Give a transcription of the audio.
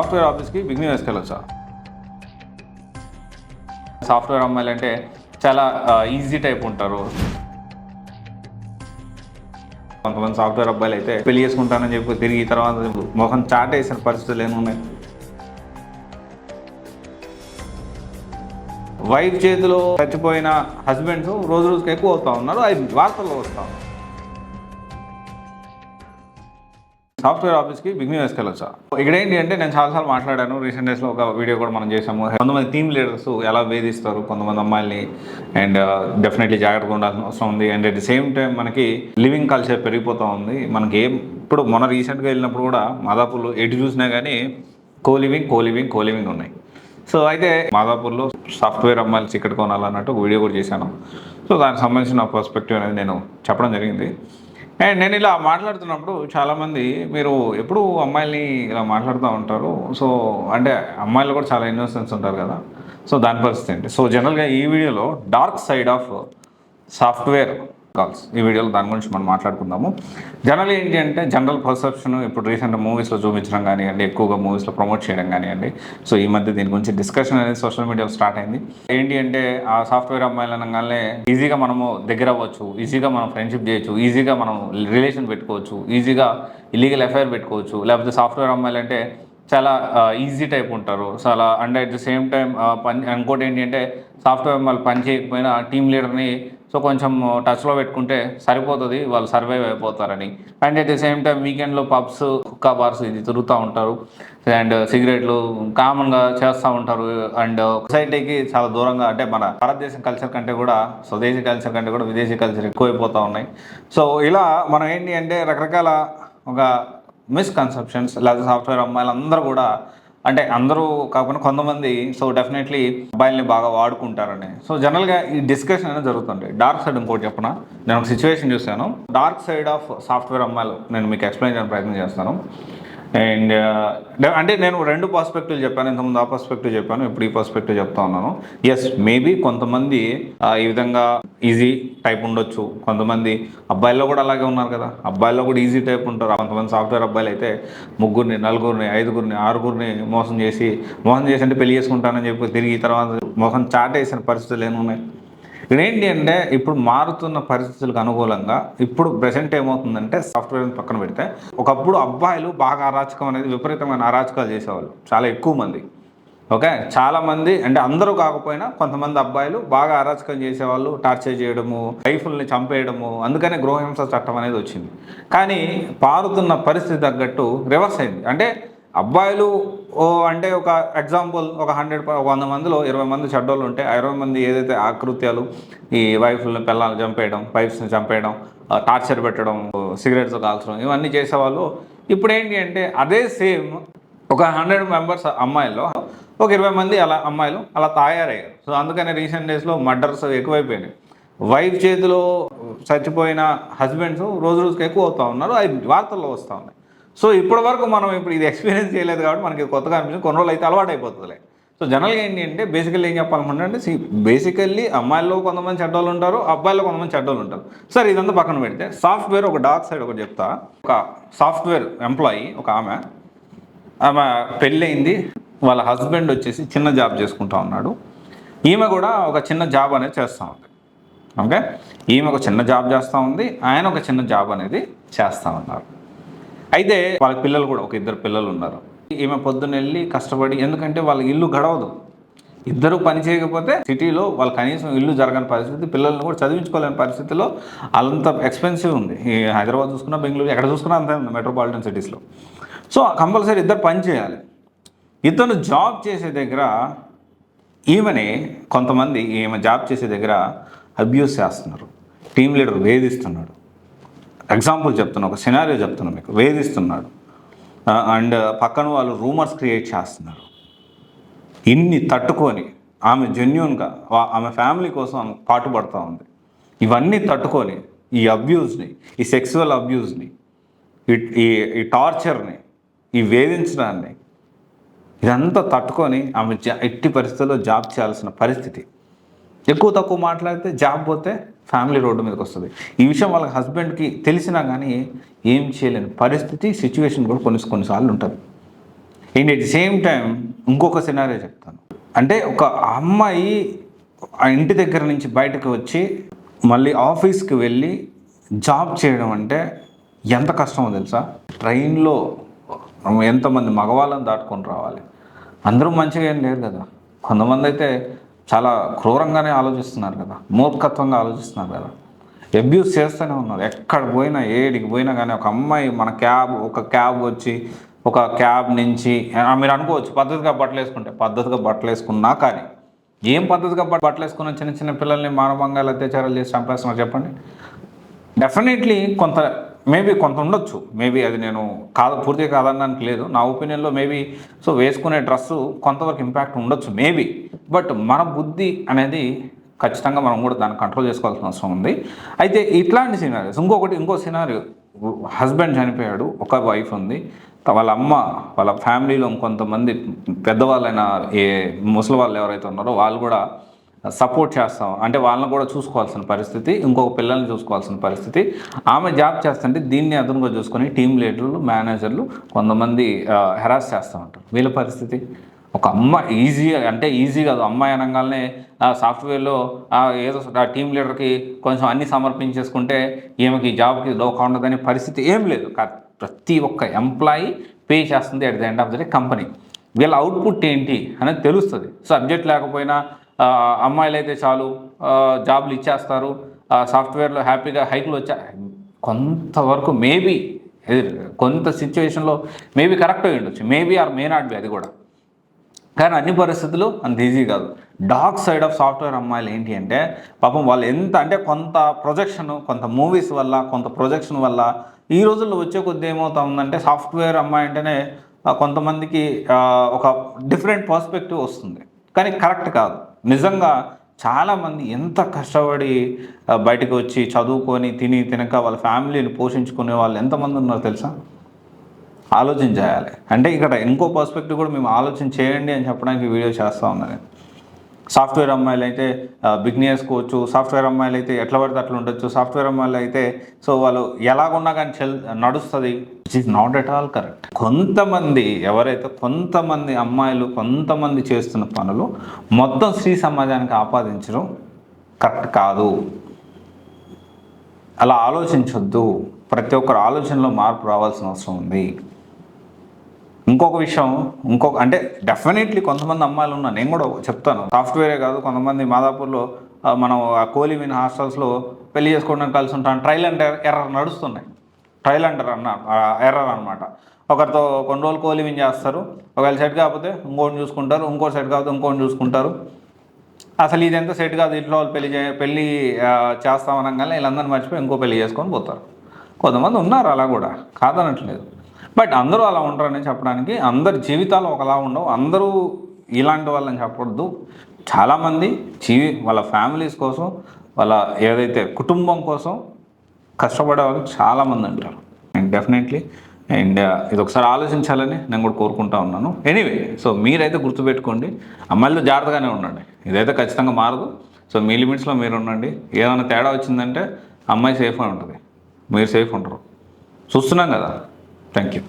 Software ఆఫీస్కి beginning వేసుకెళ్ళొచ్చా? Software అమ్మాయిలు అంటే చాలా ఈజీ టైప్ ఉంటారు. కొంతమంది సాఫ్ట్వేర్ అబ్బాయిలు అయితే పెళ్లి చేసుకుంటానని చెప్పి తిరిగి తర్వాత మొహం చాటేసిన పరిస్థితులు ఏమున్నాయి. వైఫ్ చేతిలో చచ్చిపోయిన హస్బెండ్స్ రోజు రోజుకి ఎక్కువ అవుతా ఉన్నారు. అది వార్తల్లో వస్తాం. సాఫ్ట్వేర్ ఆఫీస్కి బిగినింగ్ వేసుకెళ్ళొచ్చా? ఇక్కడ ఏంటి అంటే నేను చాలాసార్లు మాట్లాడాను. రీసెంట్ డేస్లో ఒక వీడియో కూడా మనం చేసాము. కొంతమంది టీమ్ లీడర్స్ ఎలా వేధిస్తారు కొంతమంది అమ్మాయిల్ని, అండ్ డెఫినెట్లీ జాగ్రత్తగా ఉండాల్సిన అవసరం ఉంది. And at the same time మనకి లివింగ్ కల్చర్ పెరిగిపోతూ ఉంది. మనకి ఇప్పుడు మొన్న రీసెంట్గా వెళ్ళినప్పుడు కూడా మాదాపూర్లో ఎటు చూసినా కానీ కో లివింగ్ ఉన్నాయి. సో అయితే మాదాపూర్లో సాఫ్ట్వేర్ అమ్మాయిలు చికెట్ కొనాలన్నట్టు ఒక వీడియో కూడా చేశాను. సో దానికి సంబంధించిన పర్స్పెక్టివ్ అనేది నేను చెప్పడం జరిగింది. అండ్ నేను ఇలా మాట్లాడుతున్నప్పుడు చాలామంది మీరు ఎప్పుడు అమ్మాయిల్ని ఇలా మాట్లాడుతూ ఉంటారు. సో అంటే అమ్మాయిలు కూడా చాలా ఇన్నోసెన్స్ ఉంటారు కదా. సో దాని పరిస్థితి ఏంటి? సో జనరల్గా ఈ వీడియోలో dark side of software calls, ఈ వీడియోలో దాని గురించి మనం మాట్లాడుకుందాము. జనరల్గా ఏంటి అంటే జనరల్ పర్సెప్షన్ ఇప్పుడు రీసెంట్ మూవీస్లో చూపించడం కానివ్వండి, ఎక్కువగా మూవీస్లో ప్రమోట్ చేయడం కానివ్వండి. సో ఈ మధ్య దీని గురించి డిస్కషన్ అనేది సోషల్ మీడియాలో స్టార్ట్ అయింది. ఏంటి అంటే ఆ సాఫ్ట్వేర్ అమ్మాయిలు అనగానే ఈజీగా మనము దగ్గర అవ్వచ్చు, ఈజీగా మనం ఫ్రెండ్షిప్ చేయొచ్చు, ఈజీగా మనం రిలేషన్ పెట్టుకోవచ్చు, ఈజీగా ఇల్లీగల్ ఎఫ్ఐఆర్ పెట్టుకోవచ్చు. లేకపోతే సాఫ్ట్వేర్ అమ్మాయిలు అంటే చాలా ఈజీ టైప్ ఉంటారు. చాలా and at the same time ఇంకోటి ఏంటి అంటే సాఫ్ట్వేర్ వాళ్ళు పని చేయకపోయినా టీమ్ లీడర్ని సో కొంచెం టచ్లో పెట్టుకుంటే సరిపోతుంది, వాళ్ళు సర్వైవ్ అయిపోతారని. And at the same time వీకెండ్లో పబ్స్, హుక్కా బార్స్ ఇది తిరుగుతూ ఉంటారు. అండ్ సిగరెట్లు కామన్గా చేస్తూ ఉంటారు. అండ్ సొసైటీకి చాలా దూరంగా, అంటే మన భారతదేశం కల్చర్ కంటే కూడా స్వదేశీ కల్చర్ కంటే కూడా విదేశీ కల్చర్ ఎక్కువైపోతూ ఉన్నాయి. సో ఇలా మనం ఏంటి అంటే రకరకాల ఒక మిస్కన్సెప్షన్స్, లేదా సాఫ్ట్వేర్ అమ్మాయిలు అందరూ కూడా, అంటే అందరూ కాకుండా కొంతమంది సో డెఫినెట్లీ అబ్బాయిల్ని బాగా వాడుకుంటారని. సో జనరల్గా ఈ డిస్కషన్ అనేది జరుగుతుంది. డార్క్ సైడ్ ఇంకోటి చెప్పనా, నేను ఒక సిచ్యువేషన్ చూశాను. డార్క్ సైడ్ ఆఫ్ సాఫ్ట్వేర్ అమ్మాయిలు నేను మీకు ఎక్స్ప్లెయిన్ చేయడానికి ప్రయత్నం చేస్తాను. అండ్ అంటే నేను రెండు పర్స్పెక్టివ్ చెప్పాను. ఇంతకుముందు ఆ పర్స్పెక్టివ్ చెప్పాను, ఇప్పుడు ఈ పర్స్పెక్టివ్ చెప్తా ఉన్నాను. ఎస్, మేబీ కొంతమంది ఈ విధంగా ఈజీ టైప్ ఉండొచ్చు. కొంతమంది అబ్బాయిల్లో కూడా అలాగే ఉన్నారు కదా, అబ్బాయిల్లో కూడా ఈజీ టైప్ ఉంటారు. కొంతమంది సాఫ్ట్వేర్ అబ్బాయిలు అయితే ముగ్గురిని, నలుగురిని, ఐదుగురిని, ఆరుగురిని మోసం చేసి అంటే పెళ్లి చేసుకుంటానని చెప్పి తిరిగి తర్వాత మొహం చాటేసిన పరిస్థితులు ఏమున్నాయి. ఇక్కడ ఏంటి అంటే ఇప్పుడు మారుతున్న పరిస్థితులకు అనుకూలంగా ఇప్పుడు ప్రెసెంట్ ఏమవుతుందంటే సాఫ్ట్వేర్ పక్కన పెడితే ఒకప్పుడు అబ్బాయిలు బాగా అరాచకం అనేది, విపరీతమైన అరాచకాలు చేసేవాళ్ళు చాలా ఎక్కువ మంది. ఓకే, చాలామంది అంటే అందరూ కాకపోయినా కొంతమంది అబ్బాయిలు బాగా అరాచకం చేసేవాళ్ళు, టార్చర్ చేయడము, వైఫుల్ని చంపేయడము. అందుకనే గృహహింస చట్టం అనేది వచ్చింది. కానీ పారుతున్న పరిస్థితి తగ్గట్టు రివర్స్ అయింది. అంటే అబ్బాయిలు అంటే ఒక ఎగ్జాంపుల్, ఒక 100 మందిలో 20 మంది చెడ్డోళ్ళు ఉంటే ఆ 20 మంది ఏదైతే ఆకృత్యాలు, ఈ వైఫ్ని పిల్లల్ని చంపేయడం, వైఫ్స్ని చంపేయడం, టార్చర్ పెట్టడం, సిగరెట్స్ కాల్చడం, ఇవన్నీ చేసేవాళ్ళు. ఇప్పుడు ఏంటి అంటే అదే సేమ్ ఒక 100 మెంబర్స్ అమ్మాయిల్లో ఒక 20 మంది అలా అమ్మాయిలు అలా తయారయ్యారు. సో అందుకనే రీసెంట్ డేస్లో మర్డర్స్ ఎక్కువైపోయినాయి. వైఫ్ చేతిలో చచ్చిపోయిన హస్బెండ్స్ రోజు రోజుకి ఎక్కువ అవుతూ ఉన్నారు. అది వార్తల్లో వస్తూ ఉన్నాయి. సో ఇప్పటి వరకు మనం ఇది ఎక్స్పీరియన్స్ చేయలేదు కాబట్టి మనకి కొత్తగా అనిపించింది. కొన్ని రోజులు అయితే అలవాటు అయిపోతుందిలే. సో జనరల్గా ఏంటి అంటే బేసికల్లీ ఏం చెప్పాలనుకుంటే బేసికల్లీ అమ్మాయిల్లో కొంతమంది చెడ్డోళ్ళు ఉంటారు, అబ్బాయిల్లో కొంతమంది చెడ్డోళ్ళు ఉంటారు. సరే ఇదంతా పక్కన పెడితే సాఫ్ట్వేర్ ఒక డార్క్ సైడ్ ఒకటి చెప్తా. ఒక సాఫ్ట్వేర్ ఎంప్లాయీ, ఒక ఆమె పెళ్ళయింది. వాళ్ళ హస్బెండ్ వచ్చేసి చిన్న జాబ్ చేసుకుంటా ఉన్నాడు. ఈమె కూడా ఒక చిన్న జాబ్ అనేది చేస్తూ ఉంది. ఓకే, ఈమె ఒక చిన్న జాబ్ చేస్తూ ఉంది, ఆయన ఒక చిన్న జాబ్ అనేది చేస్తూ ఉన్నారు. అయితే వాళ్ళ పిల్లలు కూడా, ఒక 2 పిల్లలు ఉన్నారు. ఈమె పొద్దున్న వెళ్ళి కష్టపడి, ఎందుకంటే వాళ్ళ ఇల్లు గడవదు, ఇద్దరు పని చేయకపోతే సిటీలో వాళ్ళు కనీసం ఇల్లు జరగని పరిస్థితి, పిల్లల్ని కూడా చదివించుకోలేని పరిస్థితిలో అంత ఎక్స్పెన్సివ్ ఉంది. ఈ హైదరాబాద్ చూసుకున్నా, బెంగళూరు ఎక్కడ చూసుకున్నా అంతే ఉంది, మెట్రోపాలిటన్ సిటీస్లో. సో కంపల్సరీ ఇద్దరు పని చేయాలి. ఇతను జాబ్ చేసే దగ్గర ఈమెని కొంతమంది, ఈమె జాబ్ చేసే దగ్గర అబ్యూస్ చేస్తున్నారు, టీమ్ లీడర్ వేధిస్తున్నాడు. ఎగ్జాంపుల్ చెప్తున్నా, ఒక సినారియో చెప్తున్నా మీకు, వేధిస్తున్నాడు. అండ్ పక్కన వాళ్ళు రూమర్స్ క్రియేట్ చేస్తున్నారు. ఇన్ని తట్టుకొని ఆమె జెన్యూన్గా ఆమె ఫ్యామిలీ కోసం ఆమె పాటుపడుతూ ఉంది. ఇవన్నీ తట్టుకొని ఈ అబ్యూస్ని, ఈ సెక్సువల్ అబ్యూస్ని, ఈ టార్చర్ని, ఈ వేధించడాన్ని, ఇదంతా తట్టుకొని ఆమె ఎట్టి పరిస్థితుల్లో జాబ్ చేయాల్సిన పరిస్థితి. ఎక్కువ తక్కువ మాట్లాడితే జాబ్ పోతే ఫ్యామిలీ రోడ్డు మీదకి వస్తుంది. ఈ విషయం వాళ్ళ హస్బెండ్కి తెలిసినా కానీ ఏం చేయలేని పరిస్థితి, సిచ్యువేషన్ కూడా కొన్నిసార్లు ఉంటుంది. And at the same time ఇంకొక సినారియో చెప్తాను. అంటే ఒక అమ్మాయి ఆ ఇంటి దగ్గర నుంచి బయటకు వచ్చి మళ్ళీ ఆఫీస్కి వెళ్ళి జాబ్ చేయడం అంటే ఎంత కష్టమో తెలుసా? ట్రైన్లో ఎంతమంది మగవాళ్ళని దాటుకొని రావాలి. అందరూ మంచిగా ఏం లేరు కదా, కొంతమంది అయితే చాలా క్రూరంగానే ఆలోచిస్తున్నారు కదా, మూర్ఖత్వంగా ఆలోచిస్తున్నారు కదా, అబ్యూస్ చేస్తూనే ఉన్నారు. ఎక్కడ పోయినా ఏడికి పోయినా కానీ ఒక అమ్మాయి మన ఒక క్యాబ్ వచ్చి ఒక క్యాబ్ నుంచి మీరు అనుకోవచ్చు పద్ధతిగా బట్టలు వేసుకుంటే, పద్ధతిగా బట్టలు వేసుకున్నా కానీ ఏం పద్ధతిగా బట్టలు వేసుకున్న చిన్న చిన్న పిల్లల్ని మానభంగాలు అత్యాచారాలు చేసి చంపేస్తున్నారు చెప్పండి. డెఫినెట్లీ కొంత ఉండొచ్చు, మేబీ అది నేను పూర్తిగా కాదనడానికి లేదు, నా ఒపీనియన్లో మేబీ సో వేసుకునే డ్రెస్సు కొంతవరకు ఇంపాక్ట్ ఉండొచ్చు మేబీ. బట్ మన బుద్ధి అనేది ఖచ్చితంగా మనం కూడా దాన్ని కంట్రోల్ చేసుకోవాల్సిన అవసరం ఉంది. అయితే ఇట్లాంటి సినారియోస్ ఇంకో సినారియో, హస్బెండ్ చనిపోయాడు, ఒక వైఫ్ ఉంది, వాళ్ళ అమ్మ వాళ్ళ ఫ్యామిలీలో కొంతమంది పెద్దవాళ్ళైన ముసలి వాళ్ళు ఎవరైతే ఉన్నారో వాళ్ళు కూడా సపోర్ట్ చేస్తాం, అంటే వాళ్ళని కూడా చూసుకోవాల్సిన పరిస్థితి, ఇంకొక పిల్లల్ని చూసుకోవాల్సిన పరిస్థితి. ఆమె జాబ్ చేస్తుంటే దీన్ని అదునుగా చూసుకొని టీమ్ లీడర్లు, మేనేజర్లు కొంతమంది హెరాస్ చేస్తూ ఉంటారు. వీళ్ళ పరిస్థితి ఒక అమ్మ ఈజీ కాదు, అమ్మాయి అనగానే సాఫ్ట్వేర్లో ఏదో టీమ్ లీడర్కి కొంచెం అన్నీ సమర్పించేసుకుంటే ఈమెకి జాబ్కి డోకా ఉండదనే పరిస్థితి ఏం లేదు. ప్రతి ఒక్క ఎంప్లాయీ పే చేస్తుంది at the end of the day company. వీళ్ళ అవుట్పుట్ ఏంటి అనేది తెలుస్తుంది. సబ్జెక్ట్ లేకపోయినా అమ్మాయిలు అయితే చాలు జాబ్లు ఇచ్చేస్తారు, సాఫ్ట్వేర్లో హ్యాపీగా హైక్లు కొంతవరకు మేబీ కొంత సిచ్యువేషన్లో మేబీ కరెక్ట్ అయ్యి ఉండొచ్చు, maybe or may not be, అది కూడా. కానీ అన్ని పరిస్థితులు అంత ఈజీ కాదు. డార్క్ సైడ్ ఆఫ్ సాఫ్ట్వేర్ అమ్మాయిలు ఏంటి అంటే పాపం వాళ్ళు ఎంత అంటే కొంత మూవీస్ వల్ల కొంత ప్రొజెక్షన్ వల్ల ఈ రోజుల్లో వచ్చే కొద్ది ఏమవుతా ఉందంటే సాఫ్ట్వేర్ అమ్మాయి అంటేనే కొంతమందికి ఒక డిఫరెంట్ పర్స్పెక్టివ్ వస్తుంది, కానీ కరెక్ట్ కాదు. నిజంగా చాలామంది ఎంత కష్టపడి బయటకు వచ్చి చదువుకొని తినక వాళ్ళ ఫ్యామిలీని పోషించుకునే వాళ్ళు ఎంతమంది ఉన్నారు తెలుసా? ఆలోచన చేయాలి. అంటే ఇక్కడ ఇంకో పర్స్పెక్టివ్ కూడా మేము ఆలోచన చేయండి అని చెప్పడానికి వీడియో చేస్తూ ఉన్నాను. సాఫ్ట్వేర్ అమ్మాయిలు అయితే బిగ్ని వేసుకోవచ్చు, సాఫ్ట్వేర్ అమ్మాయిలు అయితే ఎట్లా పడితే అట్లా ఉండొచ్చు, సాఫ్ట్వేర్ అమ్మాయిలు అయితే సో వాళ్ళు ఎలాగున్నా కానీ నడుస్తుంది, which is not at all correct. కొంతమంది అమ్మాయిలు కొంతమంది చేస్తున్న పనులు మొత్తం స్త్రీ సమాజానికి ఆపాదించడం కరెక్ట్ కాదు. అలా ఆలోచించొద్దు. ప్రతి ఒక్కరు ఆలోచనలో మార్పు రావాల్సిన అవసరం ఉంది. ఇంకొక విషయం అంటే డెఫినెట్లీ కొంతమంది అమ్మాయిలు ఉన్నారు, నేను కూడా చెప్తాను, సాఫ్ట్వేరే కాదు, కొంతమంది మాదాపూర్లో మనం కోలివిన్ హాస్టల్స్లో పెళ్లి చేసుకోవడానికి కలిసి ఉంటాను, ట్రయల్ అండ్ ఎర్రర్ నడుస్తున్నాయి. ట్రయల్ అండ్ ఎర్రర్ అనమాట. ఒకరితో కొన్ని రోజులు కోలివిన్ చేస్తారు, ఒకవేళ సెట్ కాకపోతే ఇంకోటి చూసుకుంటారు, ఇంకోటి సెట్ కాకపోతే ఇంకోటి చూసుకుంటారు. అసలు ఇదంతా సెట్ కాదు, ఇంట్లో వాళ్ళు పెళ్ళి చేస్తామనగానే వీళ్ళందరినీ మర్చిపోయి ఇంకో పెళ్లి చేసుకొని పోతారు. కొంతమంది ఉన్నారు అలా కూడా, కాదనట్లేదు. బట్ అందరూ అలా ఉంటారని చెప్పడానికి, అందరి జీవితాలు ఒకలా ఉండవు, అందరూ ఇలాంటి వాళ్ళని చెప్పొద్దు. చాలామంది వాళ్ళ ఫ్యామిలీస్ కోసం, వాళ్ళ ఏదైతే కుటుంబం కోసం కష్టపడే వాళ్ళు చాలామంది ఉంటారు. అండ్ డెఫినెట్లీ ఇది ఒకసారి ఆలోచించాలని నేను కూడా కోరుకుంటా ఉన్నాను. ఎనీవే, సో మీరైతే గుర్తుపెట్టుకోండి, అమ్మాయిలతో జాగ్రత్తగానే ఉండండి, ఇదైతే ఖచ్చితంగా మారదు. సో మీ లిమిట్స్లో మీరు ఉండండి. ఏదైనా తేడా వచ్చిందంటే అమ్మాయి సేఫ్గా ఉంటుంది, మీరు సేఫ్ ఉంటారు. చూస్తున్నాం కదా. Thank you.